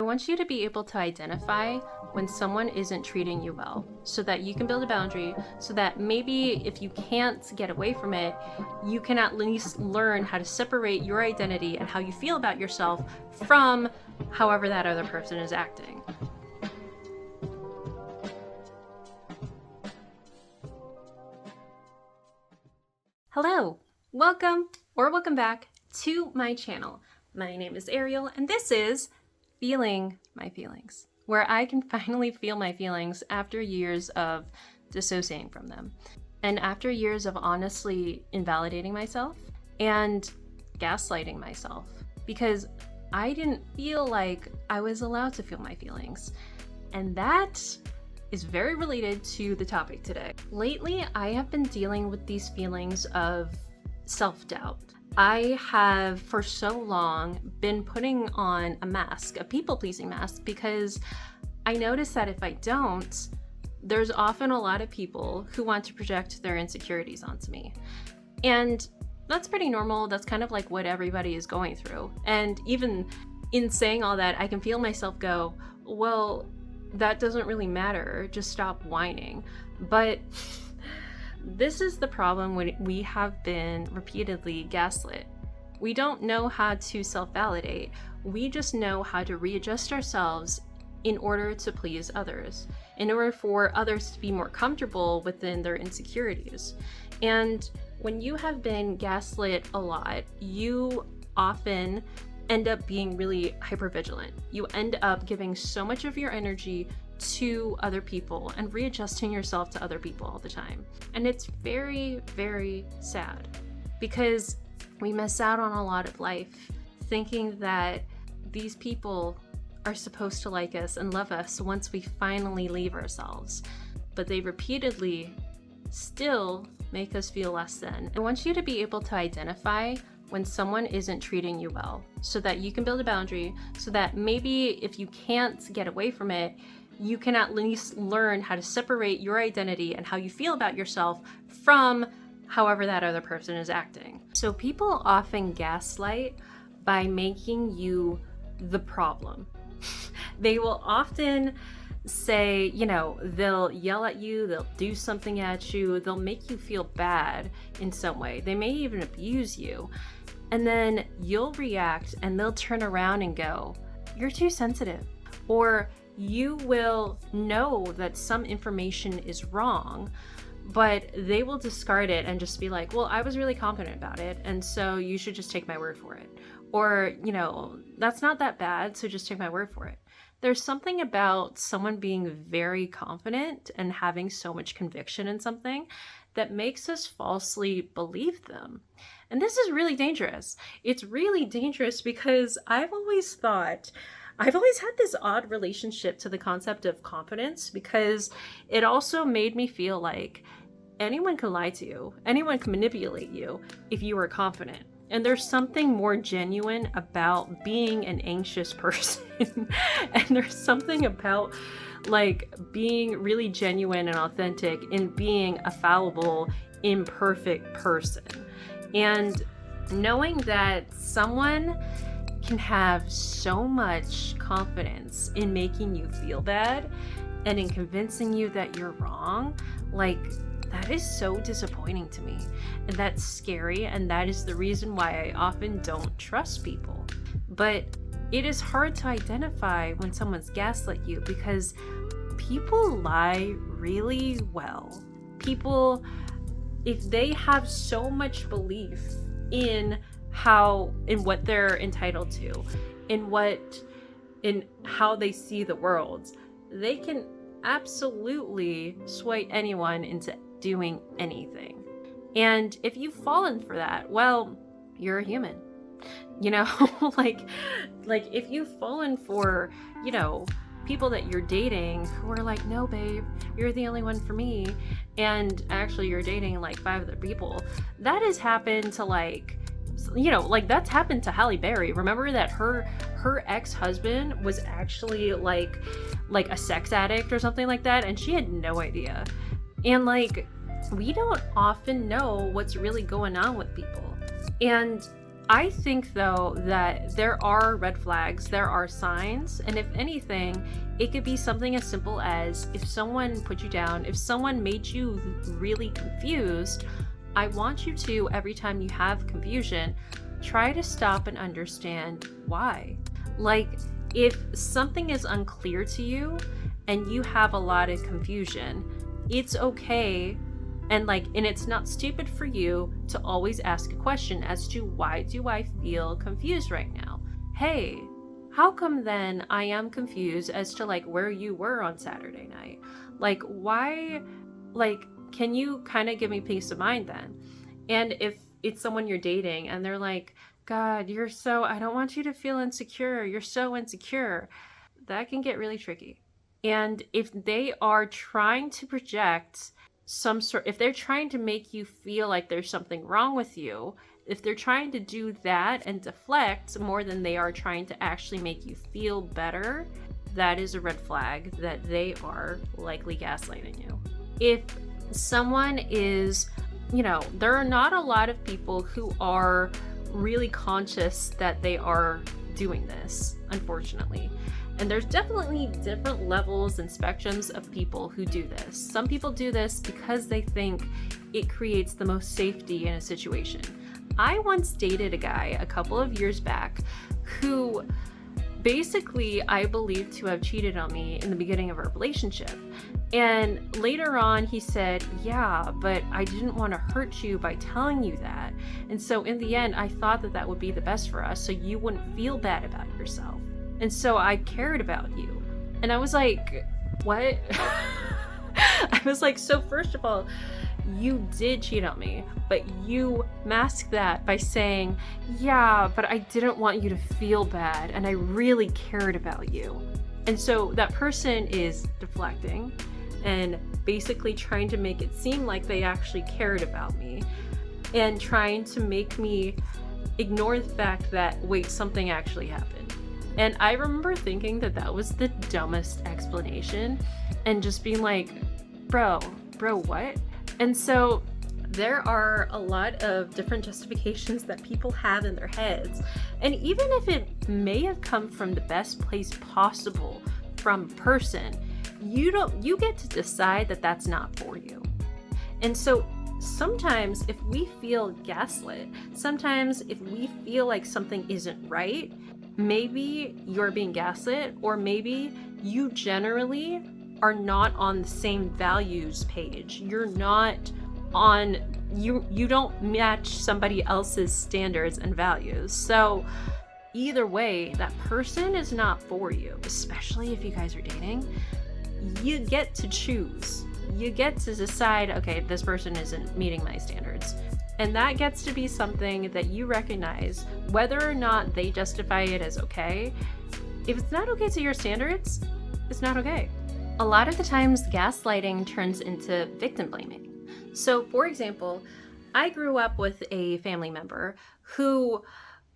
want you to be able to identify when someone isn't treating you well so that you can build a boundary, so that maybe if you can't get away from it, you can at least learn how to separate your identity and how you feel about yourself from however that other person is acting. Hello, welcome back to my channel. My name is Arielle, and this is Feeling My Feelings, where I can finally feel my feelings after years of dissociating from them. And after years of honestly invalidating myself and gaslighting myself, because I didn't feel like I was allowed to feel my feelings. And that is very related to the topic today. Lately, I have been dealing with these feelings of self-doubt. I have for so long been putting on a mask, a people-pleasing mask, because I notice that if I don't, there's often a lot of people who want to project their insecurities onto me. And that's pretty normal. That's kind of like what everybody is going through. And even in saying all that, I can feel myself go, well, that doesn't really matter. Just stop whining. But this is the problem when we have been repeatedly gaslit. We don't know how to self-validate. We just know how to readjust ourselves in order to please others, in order for others to be more comfortable within their insecurities. And when you have been gaslit a lot, you often end up being really hypervigilant. You end up giving so much of your energy to other people and readjusting yourself to other people all the time. And it's very, very sad because we miss out on a lot of life thinking that these people are supposed to like us and love us once we finally leave ourselves. But they repeatedly still make us feel less than. I want you to be able to identify when someone isn't treating you well so that you can build a boundary, so that maybe if you can't get away from it, you can at least learn how to separate your identity and how you feel about yourself from however that other person is acting. So people often gaslight by making you the problem. They will often say, they'll yell at you, they'll do something at you, they'll make you feel bad in some way. They may even abuse you. And then you'll react and they'll turn around and go, you're too sensitive. Or you will know that some information is wrong, but they will discard it and just be like, well, I was really confident about it, and so you should just take my word for it. Or, that's not that bad, so just take my word for it. There's something about someone being very confident and having so much conviction in something that makes us falsely believe them. And this is really dangerous. It's really dangerous because I've always had this odd relationship to the concept of confidence, because it also made me feel like anyone can lie to you, anyone can manipulate you if you are confident. And there's something more genuine about being an anxious person. And there's something about being really genuine and authentic in being a fallible, imperfect person. And knowing that someone can have so much confidence in making you feel bad and in convincing you that you're wrong, that is so disappointing to me. And that's scary, and that is the reason why I often don't trust people. But it is hard to identify when someone's gaslit you because people lie really well. People, if they have so much belief in what they're entitled to, in how they see the world, they can absolutely sway anyone into doing anything. And if you've fallen for that, well, you're a human. If you've fallen for, people that you're dating who are like, no, babe, you're the only one for me, and actually you're dating 5 other people, that has happened to that's happened to Halle Berry. Remember that her ex-husband was actually like a sex addict or something like that, and she had no idea. And we don't often know what's really going on with people. And I think though that there are red flags, there are signs, and if anything, it could be something as simple as if someone put you down, if someone made you really confused, I want you to, every time you have confusion, try to stop and understand why. Like, if something is unclear to you and you have a lot of confusion, it's okay. And it's not stupid for you to always ask a question as to, why do I feel confused right now? Hey, how come then I am confused as to where you were on Saturday night? Why, can you kind of give me peace of mind then? And if it's someone you're dating and they're like, God, I don't want you to feel insecure. You're so insecure. That can get really tricky. And if they are trying to project if they're trying to make you feel like there's something wrong with you, if they're trying to do that and deflect more than they are trying to actually make you feel better, that is a red flag that they are likely gaslighting you. If someone is, there are not a lot of people who are really conscious that they are doing this, unfortunately. And there's definitely different levels and spectrums of people who do this. Some people do this because they think it creates the most safety in a situation. I once dated a guy a couple of years back who basically I believed to have cheated on me in the beginning of our relationship. And later on he said, yeah, but I didn't want to hurt you by telling you that. And so in the end, I thought that would be the best for us so you wouldn't feel bad about yourself. And so I cared about you. And I was like, what? I was like, so first of all, you did cheat on me, but you masked that by saying, yeah, but I didn't want you to feel bad and I really cared about you. And so that person is deflecting and basically trying to make it seem like they actually cared about me and trying to make me ignore the fact that, wait, something actually happened. And I remember thinking that was the dumbest explanation and just being like, bro, what? And so there are a lot of different justifications that people have in their heads. And even if it may have come from the best place possible from a person, you get to decide that that's not for you. And so sometimes if we feel gaslit, sometimes if we feel like something isn't right, maybe you're being gaslit, or maybe you generally are not on the same values page. You're not on, you don't match somebody else's standards and values. So either way, that person is not for you, especially if you guys are dating. You get to choose. You get to decide, okay, this person isn't meeting my standards. And that gets to be something that you recognize, whether or not they justify it as okay. If it's not okay to your standards, it's not okay. A lot of the times, gaslighting turns into victim blaming. So, for example, I grew up with a family member who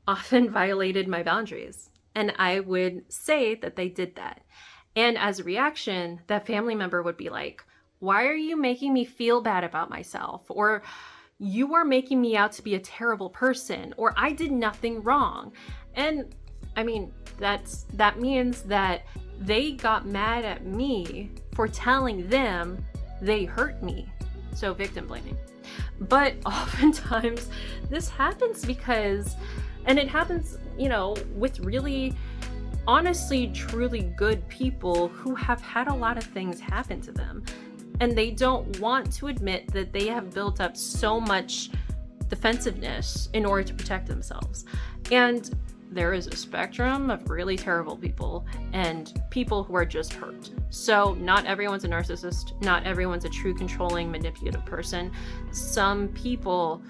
often violated my boundaries, and I would say that they did that. And as a reaction, that family member would be like, why are you making me feel bad about myself? Or you are making me out to be a terrible person, or I did nothing wrong. And I mean, that means that they got mad at me for telling them they hurt me. So victim blaming. But oftentimes this happens because, and it happens, with really, honestly, truly good people who have had a lot of things happen to them. And they don't want to admit that they have built up so much defensiveness in order to protect themselves. And there is a spectrum of really terrible people and people who are just hurt. So not everyone's a narcissist. Not everyone's a true controlling, manipulative person. Some people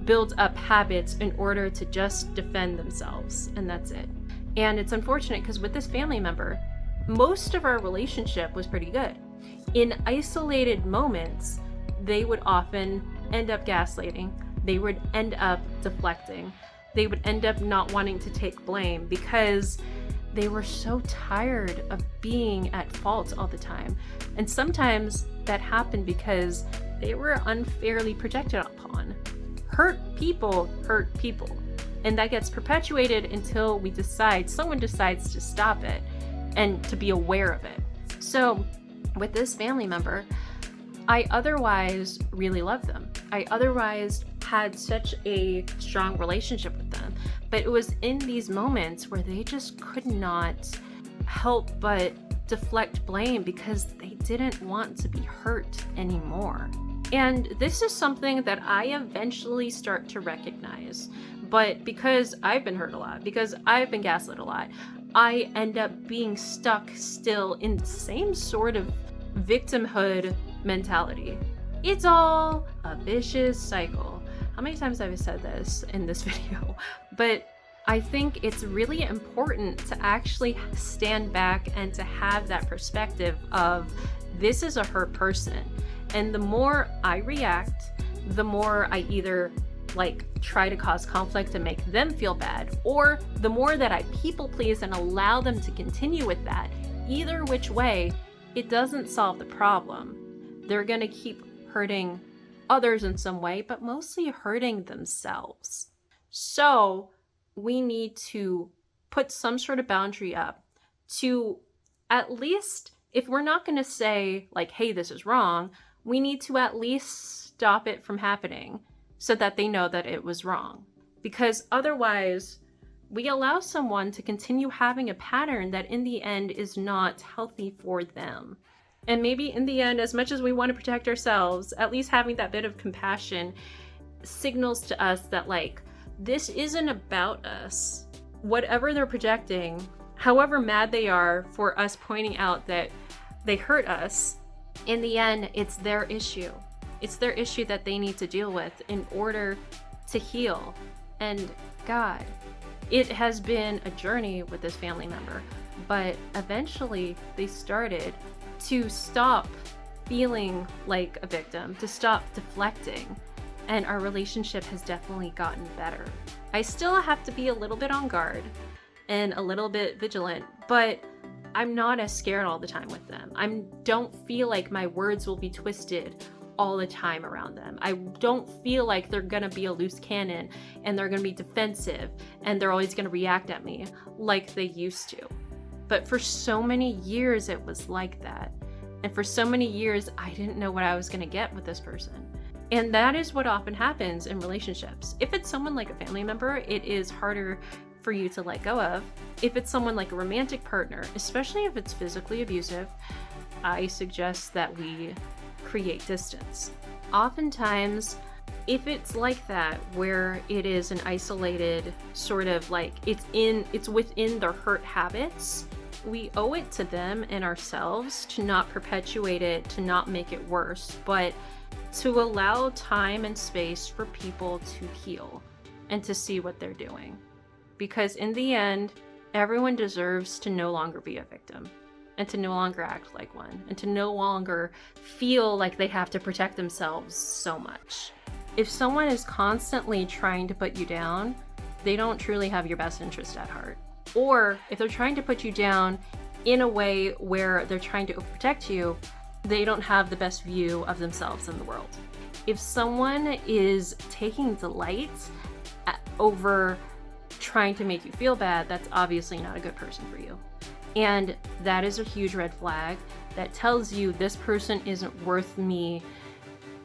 build up habits in order to just defend themselves, and that's it. And it's unfortunate because with this family member, most of our relationship was pretty good. In isolated moments, they would often end up gaslighting. They would end up deflecting. They would end up not wanting to take blame because they were so tired of being at fault all the time. And sometimes that happened because they were unfairly projected upon. Hurt people hurt people. And that gets perpetuated until someone decides to stop it and to be aware of it. So with this family member, I otherwise really loved them. I otherwise had such a strong relationship with them. But it was in these moments where they just could not help but deflect blame because they didn't want to be hurt anymore. And this is something that I eventually start to recognize. But because I've been hurt a lot, because I've been gaslit a lot, I end up being stuck still in the same sort of victimhood mentality. It's all a vicious cycle. How many times have I said this in this video? But I think it's really important to actually stand back and to have that perspective of this is a hurt person. And the more I react, the more I either try to cause conflict and make them feel bad, or the more that I people please and allow them to continue with that. Either which way, it doesn't solve the problem. They're gonna keep hurting others in some way, but mostly hurting themselves. So we need to put some sort of boundary up to at least, if we're not gonna say hey, this is wrong, we need to at least stop it from happening so that they know that it was wrong. Because otherwise, we allow someone to continue having a pattern that in the end is not healthy for them. And maybe in the end, as much as we want to protect ourselves, at least having that bit of compassion signals to us that this isn't about us. Whatever they're projecting, however mad they are for us pointing out that they hurt us, in the end, it's their issue. It's their issue that they need to deal with in order to heal. And God, it has been a journey with this family member, but eventually they started to stop feeling like a victim, to stop deflecting, and our relationship has definitely gotten better. I still have to be a little bit on guard and a little bit vigilant, but I'm not as scared all the time with them. I don't feel like my words will be twisted all the time around them. I don't feel like they're gonna be a loose cannon and they're gonna be defensive and they're always gonna react at me like they used to. But for so many years it was like that. And for so many years I didn't know what I was gonna get with this person. And that is what often happens in relationships. If it's someone like a family member, it is harder for you to let go of. If it's someone like a romantic partner, especially if it's physically abusive, I suggest that we create distance. Oftentimes, if it's like that, where it is an isolated sort of it's within their hurt habits, we owe it to them and ourselves to not perpetuate it, to not make it worse, but to allow time and space for people to heal and to see what they're doing. Because in the end, everyone deserves to no longer be a victim and to no longer act like one and to no longer feel like they have to protect themselves so much. If someone is constantly trying to put you down, they don't truly have your best interest at heart. Or if they're trying to put you down in a way where they're trying to protect you, they don't have the best view of themselves in the world. If someone is taking delight over trying to make you feel bad, that's obviously not a good person for you. And that is a huge red flag that tells you this person isn't worth me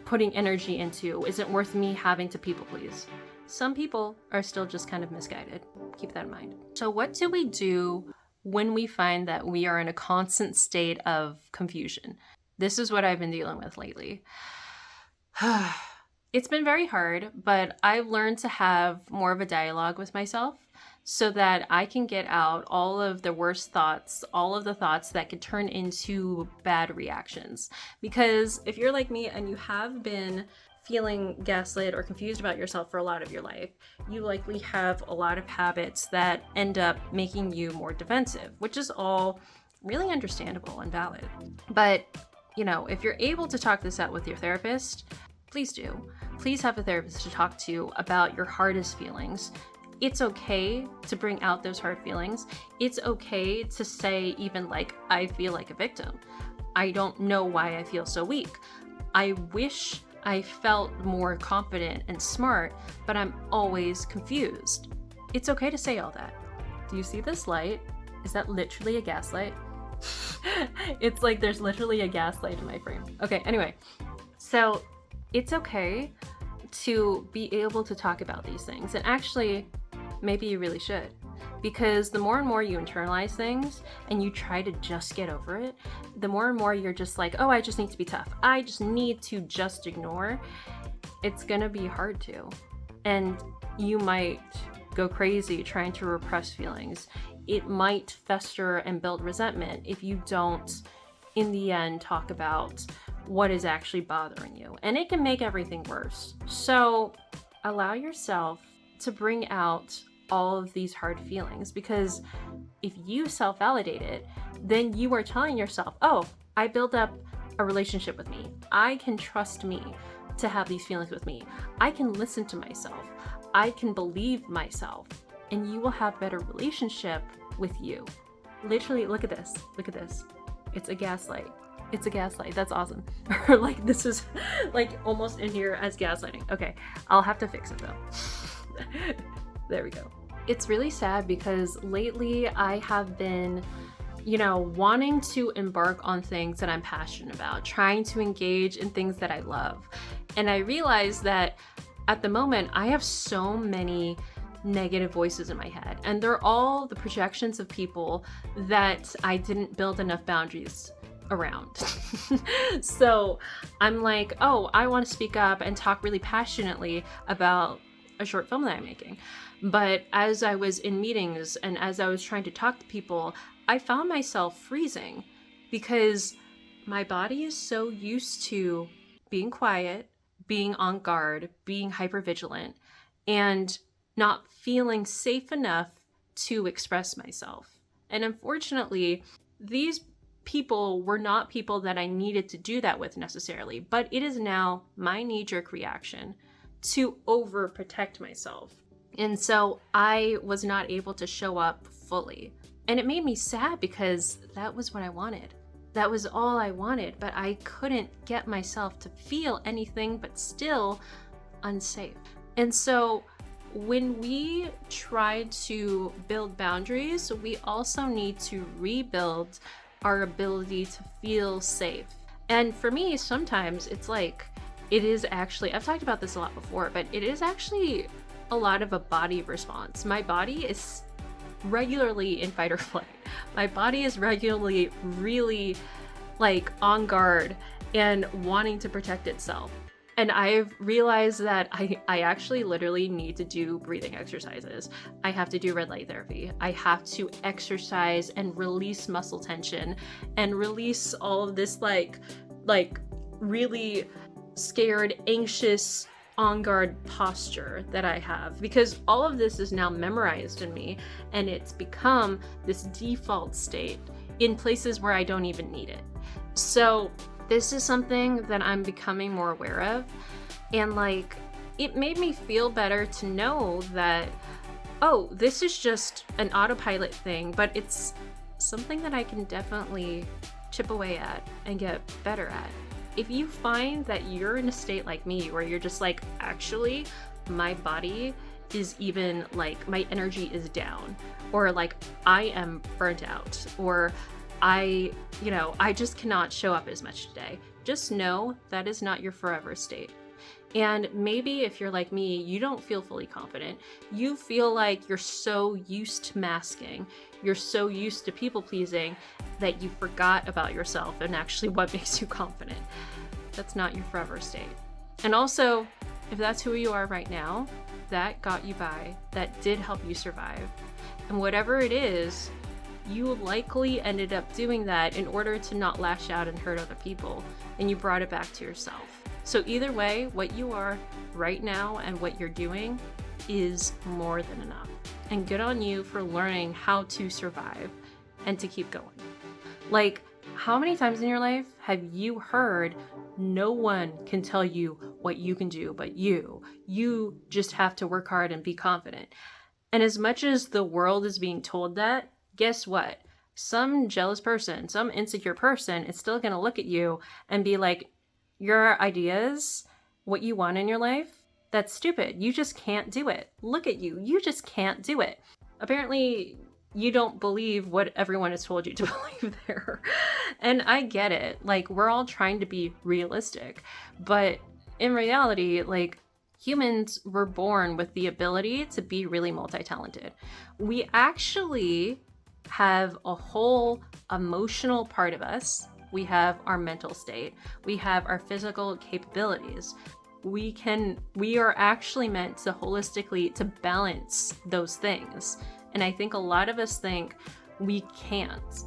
putting energy into, isn't worth me having to people please. Some people are still just kind of misguided. Keep that in mind. So what do we do when we find that we are in a constant state of confusion? This is what I've been dealing with lately. It's been very hard, but I've learned to have more of a dialogue with myself so that I can get out all of the worst thoughts, all of the thoughts that could turn into bad reactions. Because if you're like me and you have been feeling gaslit or confused about yourself for a lot of your life, you likely have a lot of habits that end up making you more defensive, which is all really understandable and valid. But, if you're able to talk this out with your therapist, please do. Please have a therapist to talk to about your hardest feelings. It's okay to bring out those hard feelings. It's okay to say even I feel like a victim. I don't know why I feel so weak. I wish I felt more confident and smart, but I'm always confused. It's okay to say all that. Do you see this light? Is that literally a gaslight? It's like there's literally a gaslight in my frame. Okay, anyway. So it's okay to be able to talk about these things. And actually, maybe you really should. Because the more and more you internalize things and you try to just get over it, the more and more you're just like, oh, I just need to be tough. I just need to just ignore. It's gonna be hard to. And you might go crazy trying to repress feelings. It might fester and build resentment if you don't, in the end, talk about what is actually bothering you. And it can make everything worse. So allow yourself to bring out all of these hard feelings, because if you self-validate it, then you are telling yourself, oh, I built up a relationship with me. I can trust me to have these feelings with me. I can listen to myself. I can believe myself, and you will have better relationship with you. Literally, look at this. Look at this. It's a gaslight. It's a gaslight. That's awesome. Or like this is like almost in here as gaslighting. Okay, I'll have to fix it though. There we go. It's really sad because lately I have been, wanting to embark on things that I'm passionate about, trying to engage in things that I love. And I realized that at the moment I have so many negative voices in my head, and they're all the projections of people that I didn't build enough boundaries around. So I'm like, oh, I want to speak up and talk really passionately about a short film that I'm making. But as I was in meetings and as I was trying to talk to people, I found myself freezing because my body is so used to being quiet, being on guard, being hypervigilant, and not feeling safe enough to express myself. And unfortunately, these people were not people that I needed to do that with necessarily, but it is now my knee-jerk reaction to overprotect myself. And so I was not able to show up fully. And it made me sad because that was what I wanted. That was all I wanted, but I couldn't get myself to feel anything but still unsafe. And so when we try to build boundaries, we also need to rebuild our ability to feel safe. And for me, sometimes it's like, it is actually, I've talked about this a lot before, but it is actually a lot of a body response. My body is regularly in fight or flight. My body is regularly really like on guard and wanting to protect itself. And I've realized that I actually literally need to do breathing exercises. I have to do red light therapy. I have to exercise and release muscle tension and release all of this like really scared, anxious, on guard posture that I have, because all of this is now memorized in me and it's become this default state in places where I don't even need it. So this is something that I'm becoming more aware of, and like it made me feel better to know that, oh, this is just an autopilot thing, but it's something that I can definitely chip away at and get better at. If you find that you're in a state like me where you're just like, actually, my body is even like, my energy is down, or like I am burnt out, or I just cannot show up as much today, just know that is not your forever state. And maybe if you're like me, you don't feel fully confident. You feel like you're so used to masking, you're so used to people pleasing that you forgot about yourself and actually what makes you confident. That's not your forever state. And also, if that's who you are right now, that got you by, that did help you survive. And whatever it is, you likely ended up doing that in order to not lash out and hurt other people, and you brought it back to yourself. So either way, what you are right now and what you're doing is more than enough. And good on you for learning how to survive and to keep going. Like, how many times in your life have you heard no one can tell you what you can do but you? You just have to work hard and be confident. And as much as the world is being told that, guess what? Some jealous person, some insecure person is still going to look at you and be like, your ideas, what you want in your life, That's stupid. You just can't do it. Look at you. You just can't do it. Apparently, you don't believe what everyone has told you to believe there. And I get it. Like, we're all trying to be realistic. But in reality, like, humans were born with the ability to be really multi-talented. We actually have a whole emotional part of us. We have our mental state. We have our physical capabilities. We are actually meant to holistically to balance those things. And I think a lot of us think we can't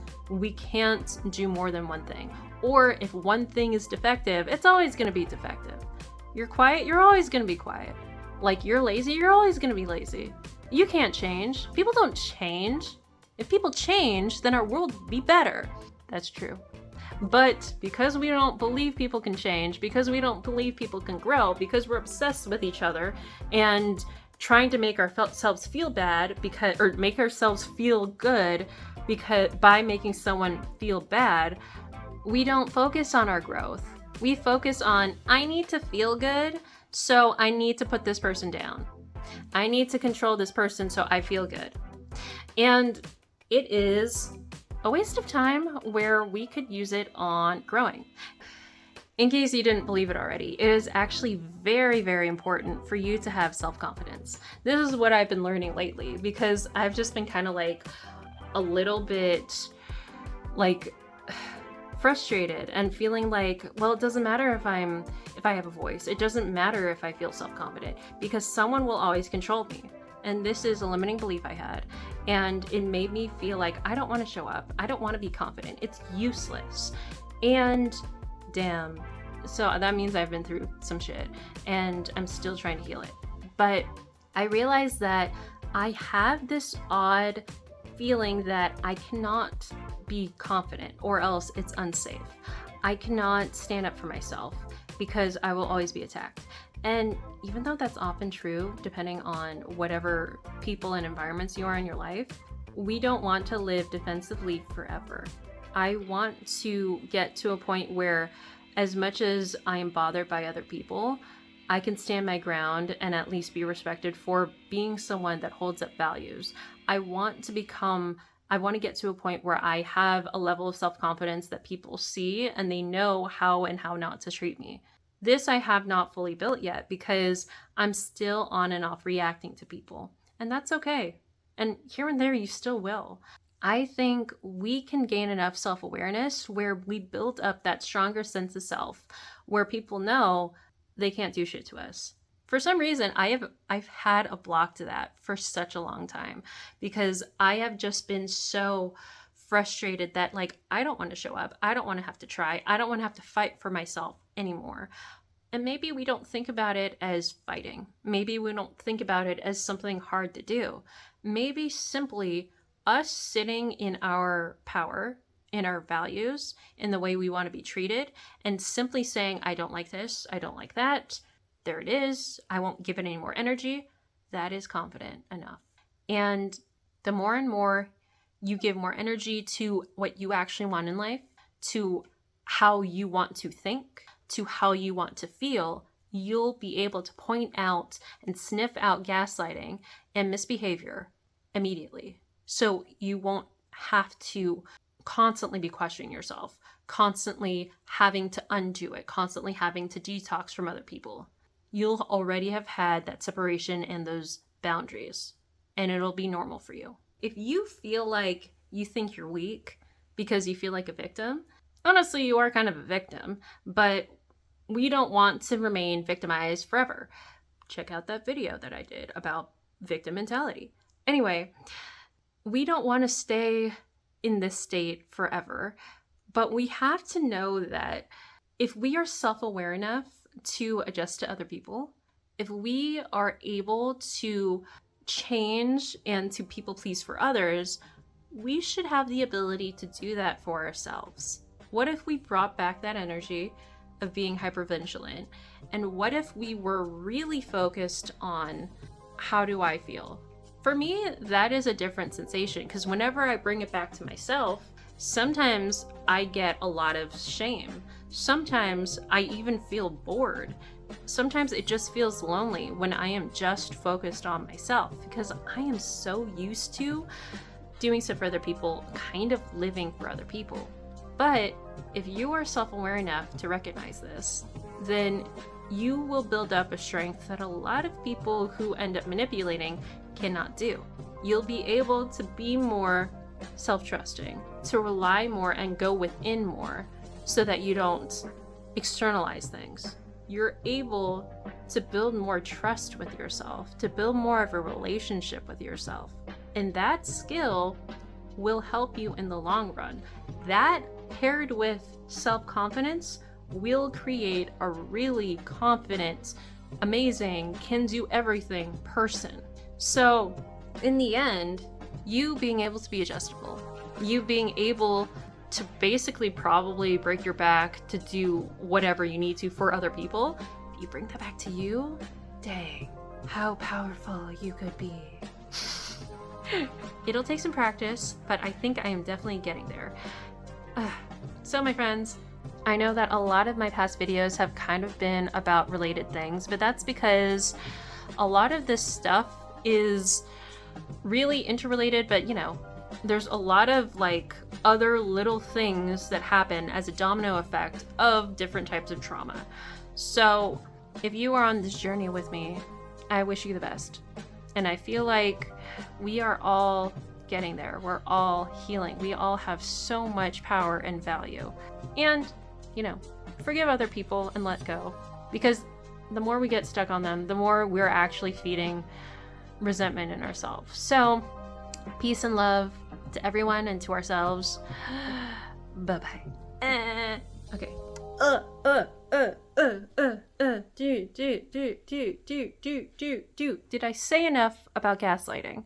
do more than one thing. Or if one thing is defective, it's always going to be defective. You're quiet, you're always going to be quiet. Like, you're lazy, you're always going to be lazy. You can't change. People don't change. If people change, then our world would be better. That's true. But because we don't believe people can change, because we don't believe people can grow, because we're obsessed with each other and trying to make ourselves feel bad or make ourselves feel good by making someone feel bad, we don't focus on our growth. We focus on, I need to feel good, so I need to put this person down. I need to control this person so I feel good. And it is a waste of time where we could use it on growing. In case you didn't believe it already, it is actually very, very important for you to have self-confidence. This is what I've been learning lately, because I've just been kind of like a little bit like frustrated and feeling like, well, it doesn't matter if I have a voice. It doesn't matter if I feel self-confident, because someone will always control me. And this is a limiting belief I had. And it made me feel like I don't want to show up. I don't want to be confident. It's useless. And damn. So that means I've been through some shit and I'm still trying to heal it. But I realized that I have this odd feeling that I cannot be confident or else it's unsafe. I cannot stand up for myself because I will always be attacked. And even though that's often true, depending on whatever people and environments you are in your life, we don't want to live defensively forever. I want to get to a point where, as much as I am bothered by other people, I can stand my ground and at least be respected for being someone that holds up values. I want to get to a point where I have a level of self-confidence that people see and they know how and how not to treat me. This I have not fully built yet because I'm still on and off reacting to people. And that's okay. And here and there, you still will. I think we can gain enough self-awareness where we build up that stronger sense of self, where people know they can't do shit to us. For some reason, I've had a block to that for such a long time because I have just been so frustrated that, like, I don't want to show up. I don't want to have to try. I don't want to have to fight for myself anymore. And maybe we don't think about it as fighting. Maybe we don't think about it as something hard to do. Maybe simply us sitting in our power, in our values, in the way we want to be treated, and simply saying, I don't like this, I don't like that, there it is, I won't give it any more energy, that is confident enough. And the more and more you give more energy to what you actually want in life, to how you want to think, to how you want to feel, you'll be able to point out and sniff out gaslighting and misbehavior immediately. So you won't have to constantly be questioning yourself, constantly having to undo it, constantly having to detox from other people. You'll already have had that separation and those boundaries, and it'll be normal for you. If you feel like you think you're weak because you feel like a victim, honestly, you are kind of a victim, but we don't want to remain victimized forever. Check out that video that I did about victim mentality. Anyway, we don't want to stay in this state forever, but we have to know that if we are self-aware enough to adjust to other people, if we are able to change and to people please for others, we should have the ability to do that for ourselves. What if we brought back that energy of being hypervigilant? And what if we were really focused on, how do I feel? For me, that is a different sensation, because whenever I bring it back to myself, sometimes I get a lot of shame. Sometimes I even feel bored. sometimes it just feels lonely when I am just focused on myself, because I am so used to doing stuff for other people, kind of living for other people. But if you are self-aware enough to recognize this, then you will build up a strength that a lot of people who end up manipulating cannot do. You'll be able to be more self-trusting, to rely more and go within more so that you don't externalize things. You're able to build more trust with yourself, to build more of a relationship with yourself. And that skill will help you in the long run. That paired with self-confidence will create a really confident, amazing, can do everything person. So in the end, you being able to be adjustable, you being able to basically probably break your back to do whatever you need to for other people, if you bring that back to you, dang, how powerful you could be. It'll take some practice, but I think I am definitely getting there. So my friends, I know that a lot of my past videos have kind of been about related things, but that's because a lot of this stuff is really interrelated, but you know, there's a lot of like other little things that happen as a domino effect of different types of trauma. So if you are on this journey with me, I wish you the best. And I feel like we are all getting there. We're all healing. We all have so much power and value. And, you know, forgive other people and let go. Because the more we get stuck on them, the more we're actually feeding resentment in ourselves. So, peace and love to everyone and to ourselves. Bye-bye. Okay. Did I say enough about gaslighting?